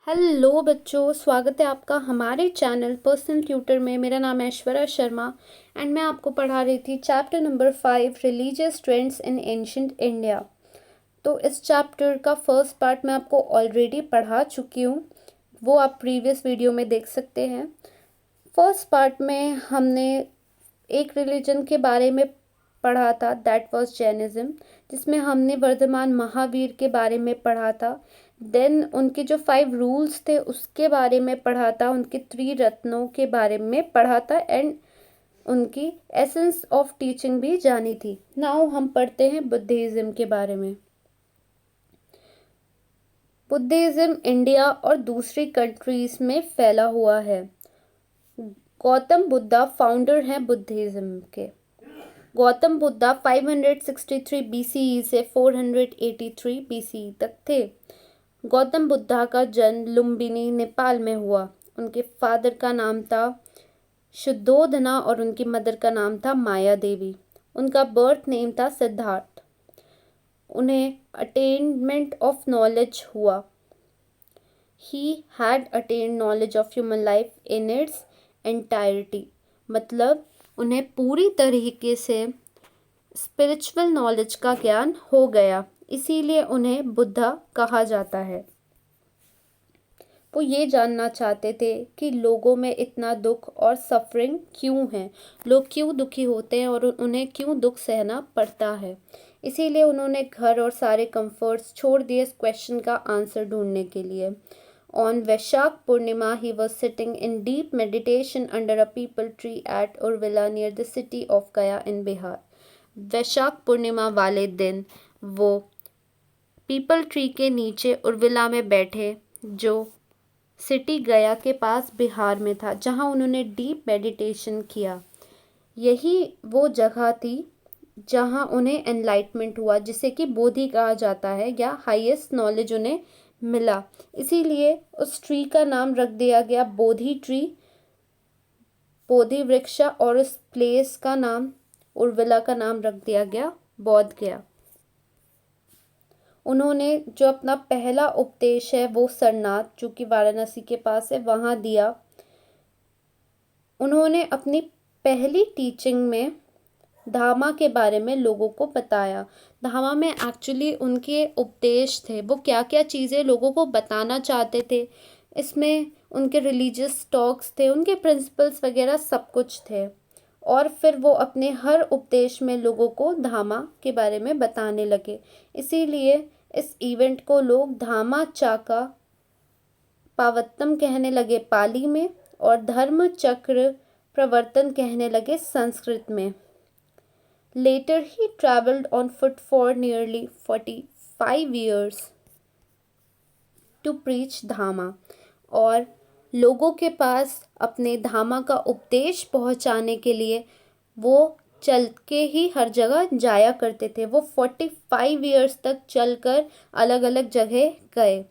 Hello बच्चों, स्वागत है आपका हमारे चैनल पर्सनल ट्यूटर में। मेरा नाम है ऐश्वर्या शर्मा एंड मैं आपको पढ़ा रही थी chapter number 5 religious trends in ancient India. तो इस चैप्टर का फर्स्ट पार्ट मैं आपको ऑलरेडी पढ़ा चुकी हूँ, वो आप प्रीवियस वीडियो में देख सकते हैं। फर्स्ट पार्ट में हमने एक रिलीजन के बारे में पढ़ा था, दैट वाज जैनिज्म, जिसमें हमने वर्धमान महावीर के बारे में पढ़ा था। देन उनके जो 5 रूल्स थे उसके बारे में पढ़ा था, उनके 3 रत्नों के बारे में पढ़ा था एंड उनकी एसेंस ऑफ टीचिंग भी जानी थी। नाउ हम पढ़ते हैं बुद्धिज्म के बारे में। बुद्धिज्म इंडिया और दूसरी कंट्रीज में फैला हुआ है। गौतम बुद्धा फाउंडर हैं बुद्धिज्म के। गौतम बुद्धा 563 बीसीई से 483 बीसीई तक थे। गौतम बुद्धा का जन्म लुम्बिनी नेपाल में हुआ। उनके फादर का नाम था शुद्धोधना और उनकी मदर का नाम था माया देवी। उनका बर्थ नेम था सिद्धार्थ। उन्हें अटेनमेंट ऑफ नॉलेज हुआ। He had attend knowledge of human life in its entirety, मतलब उन्हें पूरी तरीके से स्पिरिचुअल नॉलेज का ज्ञान हो गया, इसीलिए उन्हें बुद्धा कहा जाता है। वो ये जानना चाहते थे कि लोगों में इतना दुख और सफरिंग क्यों है, लोग क्यों दुखी होते हैं और उन्हें क्यों दुख सहना पड़ता है। इसीलिए उन्होंने घर और सारे कंफर्ट्स छोड़ दिए इस क्वेश्चन का आंसर ढूंढने के लिए। On Vaishak Purnima, he was sitting in deep meditation under a peepal tree at Urvilla near the city of Gaya in Bihar. Vaishakh Purnima वाले दिन वो पीपल ट्री के नीचे उर्विला में बैठे, जो सिटी गया के पास बिहार में था, जहाँ उन्होंने डीप मेडिटेशन किया। यही वो जगह थी जहाँ उन्हें एनलाइटमेंट हुआ, जिसे कि बोधि कहा जाता है या हाईएस्ट नॉलेज उन्हें मिला। इसीलिए उस ट्री का नाम रख दिया गया बोधि ट्री, बोधि वृक्ष, और उस प्लेस का नाम, उर्विला का नाम रख दिया गया बोध गया। उन्होंने जो अपना पहला उपदेश है वो सरनाथ, जो कि वाराणसी के पास है, वहाँ दिया। उन्होंने अपनी पहली टीचिंग में धामा के बारे में लोगों को बताया। धामा में एक्चुअली उनके उपदेश थे, वो क्या क्या चीज़ें लोगों को बताना चाहते थे। इसमें उनके रिलीजियस टॉक्स थे, उनके प्रिंसिपल्स वगैरह सब कुछ थे। और फिर वो अपने हर उपदेश में लोगों को धामा के बारे में बताने लगे। इसीलिए इस इवेंट को लोग धामा चाका पावत्तम कहने लगे पाली में, और धर्म चक्र प्रवर्तन कहने लगे संस्कृत में। Later he traveled on foot for nearly 45 years to preach धामा, और लोगों के पास अपने धामा का उपदेश पहुंचाने के लिए वो चल के ही हर जगह जाया करते थे। वो 45 इयर्स तक चलकर अलग अलग जगह गए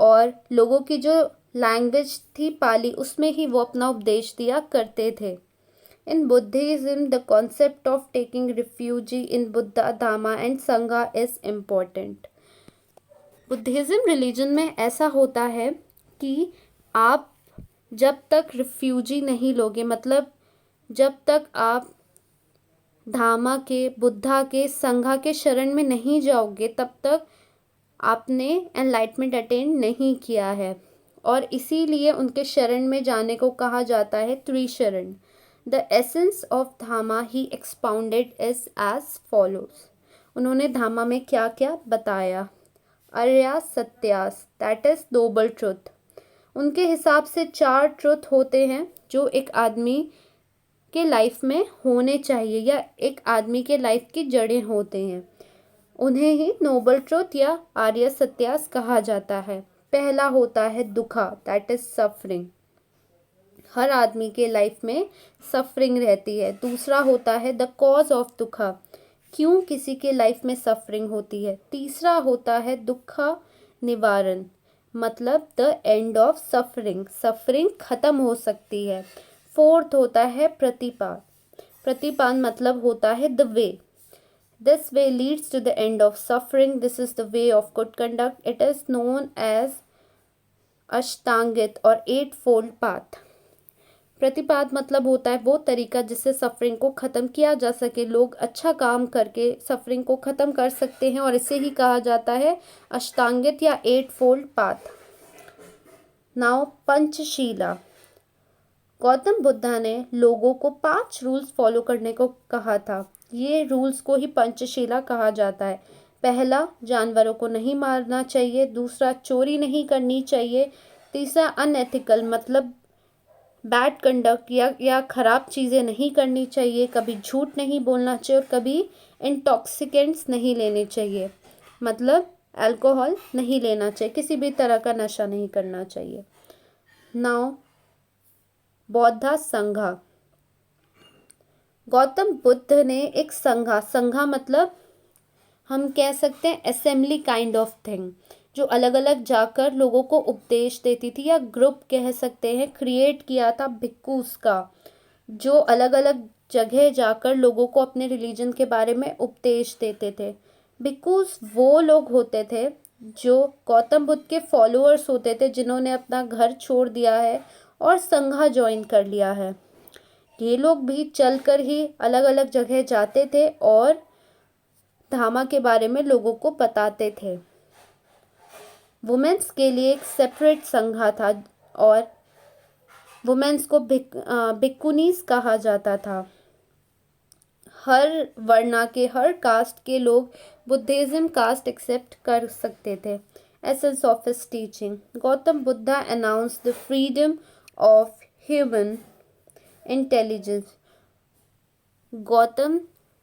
और लोगों की जो लैंग्वेज थी पाली, उसमें ही वो अपना उपदेश दिया करते थे। In Buddhism, the concept of taking refuge in Buddha, Dhamma and Sangha is important. Buddhism religion में ऐसा होता है कि आप जब तक रिफ्यूजी नहीं लोगे, मतलब जब तक आप धामा के, बुद्धा के, संघा के शरण में नहीं जाओगे, तब तक आपने एनलाइटमेंट अटेन नहीं किया है। और इसीलिए उनके शरण में जाने को कहा जाता है Trisharan. The essence of Dhamma he expounded is as follows. उन्होंने धामा में क्या क्या बताया। Arya satyas, that is noble truth. उनके हिसाब से 4 ट्रुथ होते हैं जो एक आदमी के लाइफ में होने चाहिए, या एक आदमी के लाइफ की जड़ें होते हैं। उन्हें ही नोबल ट्रुथ या आर्य सत्यास कहा जाता है। पहला होता है दुखा, दैट इज सफरिंग। हर आदमी के लाइफ में सफरिंग रहती है। दूसरा होता है द कॉज ऑफ दुखा, क्यों किसी के लाइफ में सफरिंग होती है। तीसरा होता है दुखा निवारण, मतलब the end of suffering, suffering खत्म हो सकती है। फोर्थ होता है प्रतिपाद, प्रतिपाद मतलब होता है the way, this way leads to the end of suffering, this is the way of good conduct, it is known as ashtangik और एट फोल्ड पाथ। प्रतिपाद मतलब होता है वो तरीका जिससे सफरिंग को ख़त्म किया जा सके। लोग अच्छा काम करके सफरिंग को ख़त्म कर सकते हैं और इसे ही कहा जाता है अष्टांगित या eightfold path. Now Panchsheela. Gautam Buddha ने लोगों को 5 रूल्स फॉलो करने को कहा था। ये रूल्स को ही पंचशीला कहा जाता है। पहला, जानवरों को नहीं मारना चाहिए। दूसरा, चोरी नहीं करनी चाहिए। तीसरा, अनएथिकल मतलब बैड कंडक्ट या ख़राब चीज़ें नहीं करनी चाहिए। कभी झूठ नहीं बोलना चाहिए और कभी इंटॉक्सिकेंट्स नहीं लेने चाहिए, मतलब अल्कोहल नहीं लेना चाहिए, किसी भी तरह का नशा नहीं करना चाहिए। नाउ बौद्धा संघा। गौतम बुद्ध ने एक संघा मतलब हम कह सकते हैं असेंबली काइंड ऑफ थिंग, जो अलग अलग जाकर लोगों को उपदेश देती थी, या ग्रुप कह सकते हैं, क्रिएट किया था भिक्खूस का, जो अलग अलग जगह जाकर लोगों को अपने रिलीजन के बारे में उपदेश देते थे। भिक्खूस वो लोग होते थे जो गौतम बुद्ध के फॉलोअर्स होते थे, जिन्होंने अपना घर छोड़ दिया है और संघा ज्वाइन कर लिया है। ये लोग भी चलकर ही अलग अलग जगह जाते थे और धामा के बारे में लोगों को बताते थे। वुमेन्स के लिए एक सेपरेट संघा था और वुमेन्स को भिक्खुनीस कहा जाता था। हर वर्णा के, हर कास्ट के लोग बुद्धिज्म कास्ट एक्सेप्ट कर सकते थे। Essence of his teaching. Gautam Buddha announce the freedom of human intelligence. Gautam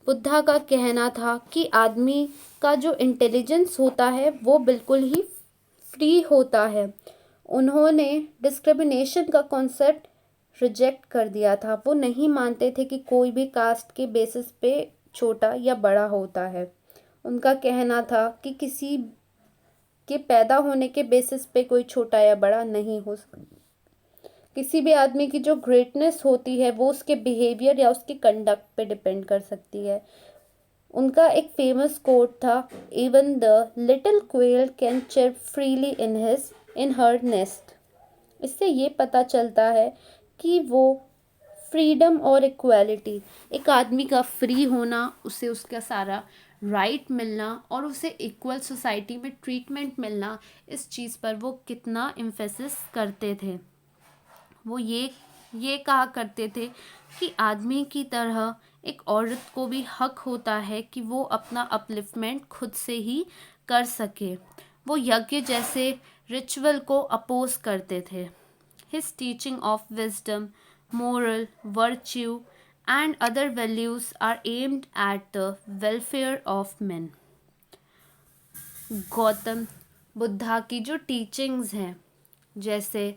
Buddha का कहना था कि आदमी का जो इंटेलिजेंस होता है वो बिल्कुल ही फ्री होता है। उन्होंने डिस्क्रिमिनेशन का कॉन्सेप्ट रिजेक्ट कर दिया था। वो नहीं मानते थे कि कोई भी कास्ट के बेसिस पे छोटा या बड़ा होता है। उनका कहना था कि किसी के पैदा होने के बेसिस पे कोई छोटा या बड़ा नहीं हो सकता। किसी भी आदमी की जो ग्रेटनेस होती है वो उसके बिहेवियर या उसके कंडक्ट पे डिपेंड कर सकती है। उनका एक फेमस कोट था, even the little quail can chirp freely in her nest. इससे ये पता चलता है कि वो फ्रीडम और इक्वालिटी, एक आदमी का फ्री होना, उसे उसका सारा राइट मिलना और उसे इक्वल सोसाइटी में ट्रीटमेंट मिलना, इस चीज़ पर वो कितना एम्फेसिस करते थे। वो ये कहा करते थे कि आदमी की तरह एक औरत को भी हक होता है कि वो अपना अपलिफ्टमेंट खुद से ही कर सके। वो यज्ञ जैसे रिचुअल को अपोज करते थे। His teaching of wisdom, moral, virtue and other values are aimed at the welfare of men. Gautam Buddha की जो टीचिंग्स हैं, जैसे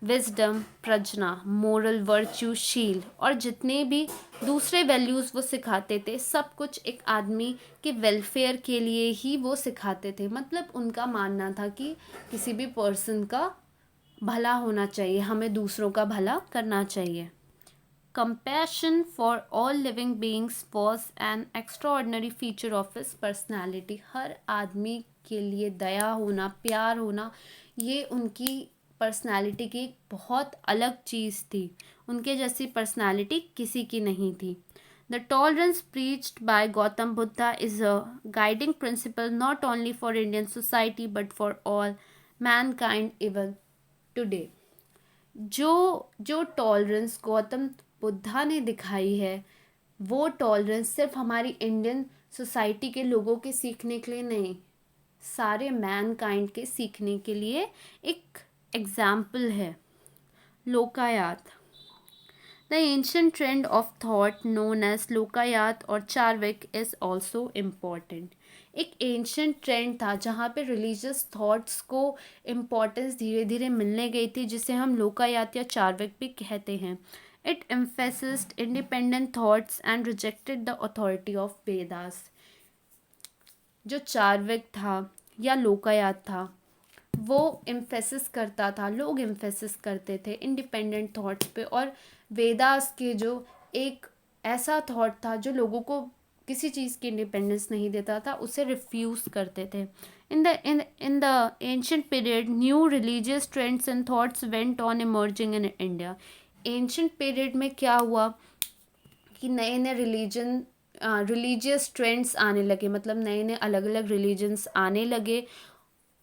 विजडम, प्रज्ञा, मोरल, वर्च्यू, शील और जितने भी दूसरे वैल्यूज़ वो सिखाते थे, सब कुछ एक आदमी के वेलफेयर के लिए ही वो सिखाते थे। मतलब उनका मानना था कि किसी भी पर्सन का भला होना चाहिए, हमें दूसरों का भला करना चाहिए। Compassion for all living beings was an extraordinary feature of his personality. हर आदमी के लिए दया होना, प्यार होना, ये उनकी पर्सनालिटी की एक बहुत अलग चीज़ थी। उनके जैसी पर्सनालिटी किसी की नहीं थी। The tolerance preached by Gautam Buddha is a guiding principle not only for Indian society but for all mankind even today. जो टॉलरेंस गौतम बुद्धा ने दिखाई है, वो टॉलरेंस सिर्फ हमारी इंडियन सोसाइटी के लोगों के सीखने के लिए नहीं, सारे मैनकाइंड के सीखने के लिए एक एग्जाम्पल है। Lokayata. The ancient trend of thought known as Lokayata और चार्विक इज ऑल्सो इम्पॉर्टेंट। एक एंशियंट ट्रेंड था जहाँ पे रिलीजियस थॉट्स को इम्पोर्टेंस धीरे धीरे मिलने गई थी, जिसे हम लोकायात या चार्विक भी कहते हैं। It एम्फेसिस्ड independent thoughts and rejected the authority of Vedas. जो चार्विक था या लोकायात था, वो एम्फेसिस करता था, लोग एम्फेसिस करते थे इंडिपेंडेंट थॉट्स पे, और वेदास के जो एक ऐसा थॉट था जो लोगों को किसी चीज़ की इंडिपेंडेंस नहीं देता था, उसे रिफ्यूज़ करते थे। In the ancient period, new religious trends and thoughts went on emerging in India. Ancient period में क्या हुआ कि नए नए रिलीजियस ट्रेंड्स आने लगे, मतलब नए नए अलग अलग रिलीजन्स आने लगे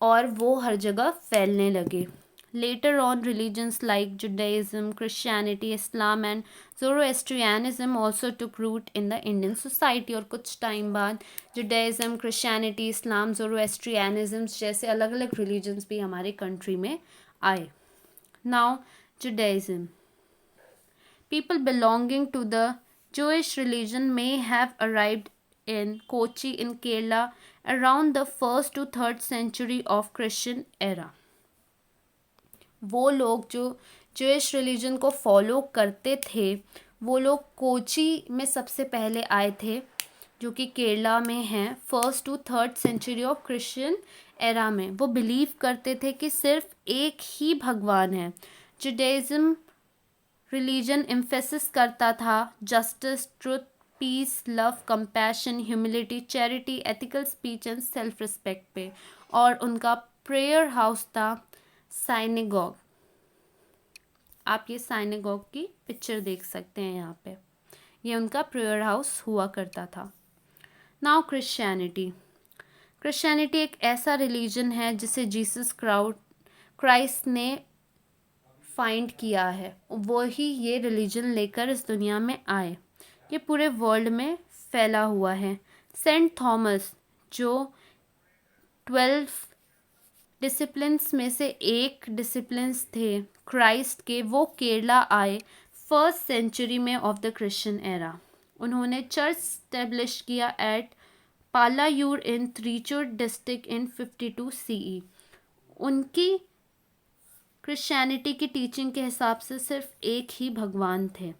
और वो हर जगह फैलने लगे. Later on, religions like Judaism, Christianity, Islam and Zoroastrianism also took root in the Indian society. और कुछ टाइम बाद जुडाइज़म, क्रिश्चियनिटी, इस्लाम, ज़ोरोएस्ट्रियनिज़म जैसे अलग अलग रिलीजन्स भी हमारे कंट्री में आए. Now Judaism. People belonging to the Jewish religion may have arrived in Kochi in Kerala around the 1st to 3rd century of Christian era. वो लोग जो ज्यूइश रिलीजन को फॉलो करते थे वो लोग कोची में सबसे पहले आए थे, जो कि केरला में है, 1st to 3rd century of Christian era में. वो बिलीव करते थे कि सिर्फ एक ही भगवान है. जुडाइज़म रिलीजन एम्फेसिस करता था justice, truth, peace, love, compassion, humility, charity, ethical speech and self respect पे. और उनका प्रेयर हाउस था साइनेगॉग. आप ये साइनेगॉग की पिक्चर देख सकते हैं यहाँ पे. ये उनका प्रेयर हाउस हुआ करता था. Now Christianity. क्रिश्चियनिटी एक ऐसा रिलीजन है जिसे जीसस क्राइस्ट ने फाइंड किया है. वो ही ये रिलीजन लेकर इस दुनिया में आए. ये पूरे वर्ल्ड में फैला हुआ है. सेंट थॉमस जो 12 डिसिप्लिन्स में से एक डिसिप्लिन्स थे क्राइस्ट के, वो केरला आए 1st सेंचुरी में ऑफ द क्रिश्चियन एरा. उन्होंने चर्च स्टेब्लिश किया at Palayur in Trichur district in 52 CE. उनकी क्रिश्चियनिटी की टीचिंग के हिसाब से सिर्फ एक ही भगवान थे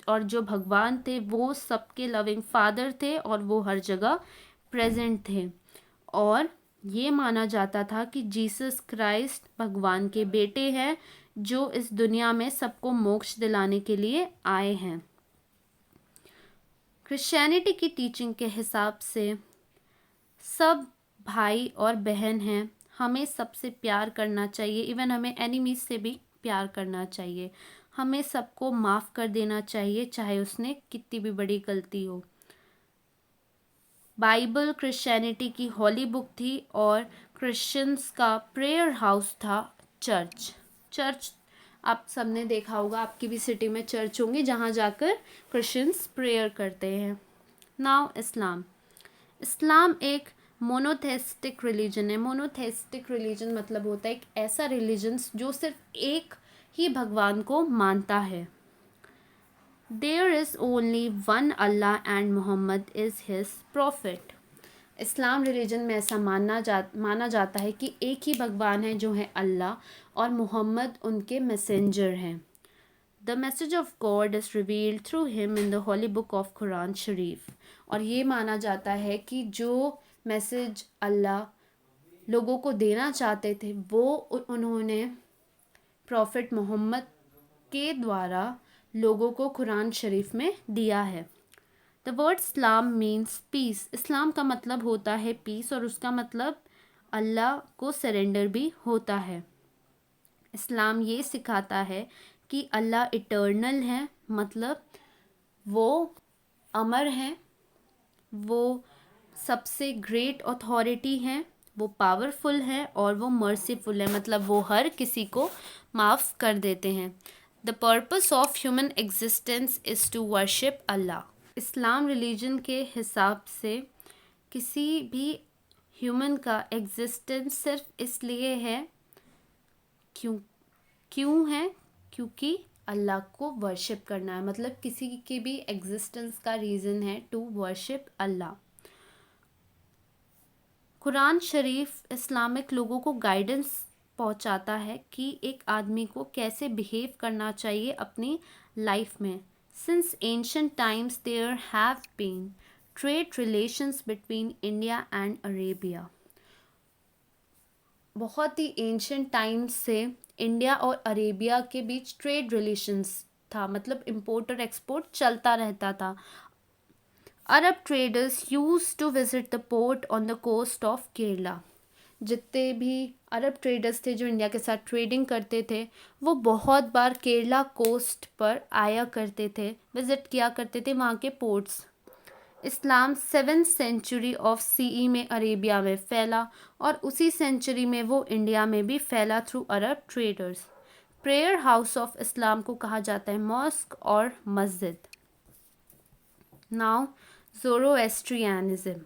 और जो भगवान थे वो सबके लविंग फादर थे और वो हर जगह प्रेजेंट थे. और ये माना जाता था कि जीसस क्राइस्ट भगवान के बेटे हैं जो इस दुनिया में सबको मोक्ष दिलाने के लिए आए हैं. क्रिश्चियनिटी की टीचिंग के हिसाब से सब भाई और बहन हैं. हमें सबसे प्यार करना चाहिए, इवन हमें एनिमीज से भी प्यार करना चाहिए. हमें सबको माफ़ कर देना चाहिए चाहे उसने कितनी भी बड़ी गलती हो. बाइबल क्रिश्चियनिटी की हॉली बुक थी और क्रिश्चियंस का प्रेयर हाउस था चर्च. आप सबने देखा होगा, आपकी भी सिटी में चर्च होंगे जहाँ जाकर क्रिश्चियंस प्रेयर करते हैं. नाउ इस्लाम एक मोनोथेइस्टिक रिलीजन है. मोनोथेइस्टिक रिलीजन मतलब होता है एक ऐसा रिलीजन जो सिर्फ एक ही भगवान को मानता है. There is only one Allah and Mohammed is his prophet. Islam religion में ऐसा माना जाता है कि एक ही भगवान है जो है अल्लाह और मोहम्मद उनके मैसेंजर हैं. The message of God is revealed through him in the holy book of Quran Sharif. और ये माना जाता है कि जो मैसेज अल्लाह लोगों को देना चाहते थे वो उन्होंने प्रॉफिट मोहम्मद के द्वारा लोगों को कुरान शरीफ में दिया है. The word Islam means peace. Islam का मतलब होता है पीस और उसका मतलब अल्लाह को सरेंडर भी होता है. इस्लाम ये सिखाता है कि अल्लाह इटर्नल है, मतलब वो अमर हैं, वो सबसे ग्रेट अथॉरिटी हैं, वो पावरफुल है और वो मर्सीफुल है, मतलब वो हर किसी को माफ़ कर देते हैं. The purpose of human existence is to worship Allah. Islam religion के हिसाब से किसी भी ह्यूमन का एग्जिस्टेंस सिर्फ इसलिए है क्यों है क्योंकि अल्लाह को वर्शिप करना है. मतलब किसी के भी एग्जिस्टेंस का रीज़न है टू वर्शिप अल्लाह. कुरान शरीफ इस्लामिक लोगों को गाइडेंस पहुंचाता है कि एक आदमी को कैसे बिहेव करना चाहिए अपनी लाइफ में. Since ancient times there have been trade relations between India and Arabia. बहुत ही एंशिएंट टाइम्स से इंडिया और अरेबिया के बीच ट्रेड रिलेशंस था, मतलब इम्पोर्ट और एक्सपोर्ट चलता रहता था. Arab traders used to visit the port on the coast of Kerala. जितने भी अरब ट्रेडर्स थे जो इंडिया के साथ ट्रेडिंग करते थे, वो बहुत बार केरला कोस्ट पर आया करते थे, विज़िट किया करते थे वहाँ के पोर्ट्स। इस्लाम 7th सेंचुरी ऑफ सीई में अरेबिया में फैला और उसी सेंचुरी में वो इंडिया में भी फैला through Arab traders. Prayer house of Islam को कहा जाता है मॉस्क और मस्जिद। Now ज़ोरोएस्ट्रियनिज्म।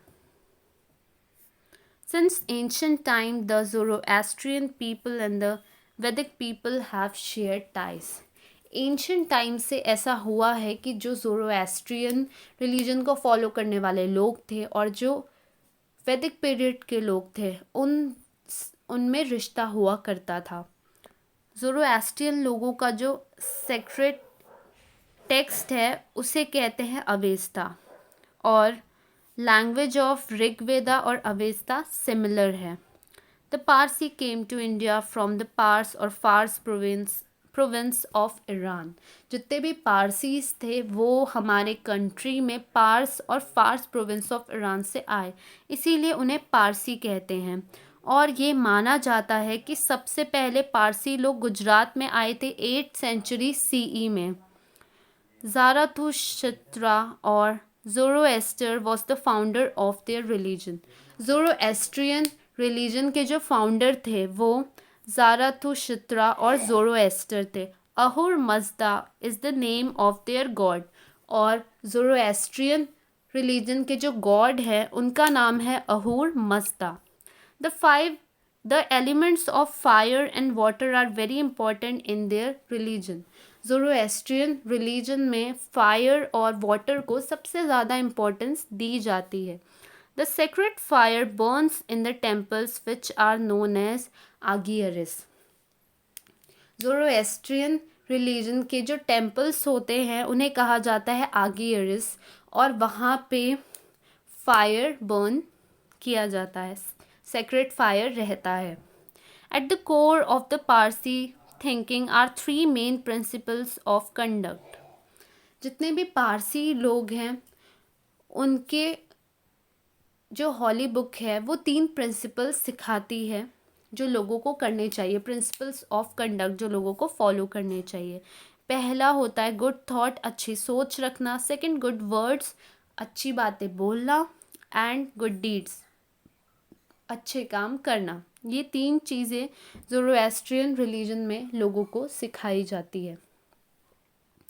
Since ancient time, the Zoroastrian people and the Vedic people have shared ties. Ancient time से ऐसा हुआ है कि जो ज़ोरोएस्ट्रियन रिलीजन को फॉलो करने वाले लोग थे और जो वैदिक पीरियड के लोग थे उनमें रिश्ता हुआ करता था। ज़ोरोएस्ट्रियन लोगों का जो सेक्रेट टेक्स्ट है उसे कहते हैं अवेस्ता, और लैंग्वेज ऑफ ऋग्वेदा और अवेस्ता सिमिलर है। The Parsi came to India from the Pars और फार्स प्रोविंस ऑफ ईरान। जितने भी पारसीज थे वो हमारे कंट्री में पार्स और फार्स प्रोविंस ऑफ ईरान से आए, इसीलिए उन्हें पारसी कहते हैं। और ये माना जाता है कि सबसे पहले पारसी लोग गुजरात में आए थे 8th सेंचुरी सीई में। ज़ाराथुस्ट्रा और Zoroaster was the founder of their religion. Zoroastrian religion के जो फाउंडर थे वो ज़ाराथुस्ट्रा और ज़ोरोएस्टर थे। Ahura Mazda is the name of their god, और ज़ोरोएस्ट्रियन रिलीजन के जो गॉड है उनका नाम है अहुर Mazda. The elements of fire and water are very important in their religion. Zoroastrian religion में फायर और वाटर को सबसे ज़्यादा इम्पोर्टेंस दी जाती है। The sacred fire burns in the temples which are known as agiaries. Zoroastrian religion के जो टेम्पल्स होते हैं उन्हें कहा जाता है आगियरिस, और वहाँ पे फायर बर्न किया जाता है, सेक्रेट फायर रहता है। At the core of the Parsi thinking are 3 main principles of conduct. जितने भी पारसी लोग हैं उनके जो हॉली बुक है वो 3 प्रिंसिपल्स सिखाती है जो लोगों को करने चाहिए, प्रिंसिपल्स ऑफ कंडक्ट जो लोगों को फॉलो करने चाहिए। पहला होता है गुड थॉट, अच्छी सोच रखना। सेकंड गुड वर्ड्स, अच्छी बातें बोलना। एंड गुड डीड्स, अच्छे काम करना। ये 3 चीज़ें ज़ोरोएस्ट्रियन रिलीजन में लोगों को सिखाई जाती है।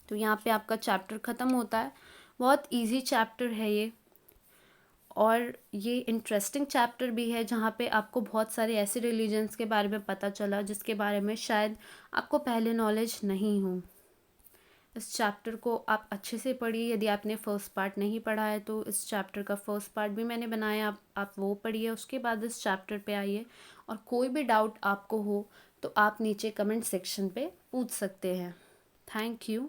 तो यहाँ पे आपका चैप्टर ख़त्म होता है। बहुत इजी चैप्टर है ये, और ये इंटरेस्टिंग चैप्टर भी है जहाँ पे आपको बहुत सारे ऐसे रिलीजन्स के बारे में पता चला जिसके बारे में शायद आपको पहले नॉलेज नहीं हो। इस चैप्टर को आप अच्छे से पढ़िए। यदि आपने फर्स्ट पार्ट नहीं पढ़ा है तो इस चैप्टर का फर्स्ट पार्ट भी मैंने बनाया, आप वो पढ़िए, उसके बाद इस चैप्टर पे आइए। और कोई भी डाउट आपको हो तो आप नीचे कमेंट सेक्शन पे पूछ सकते हैं। Thank you.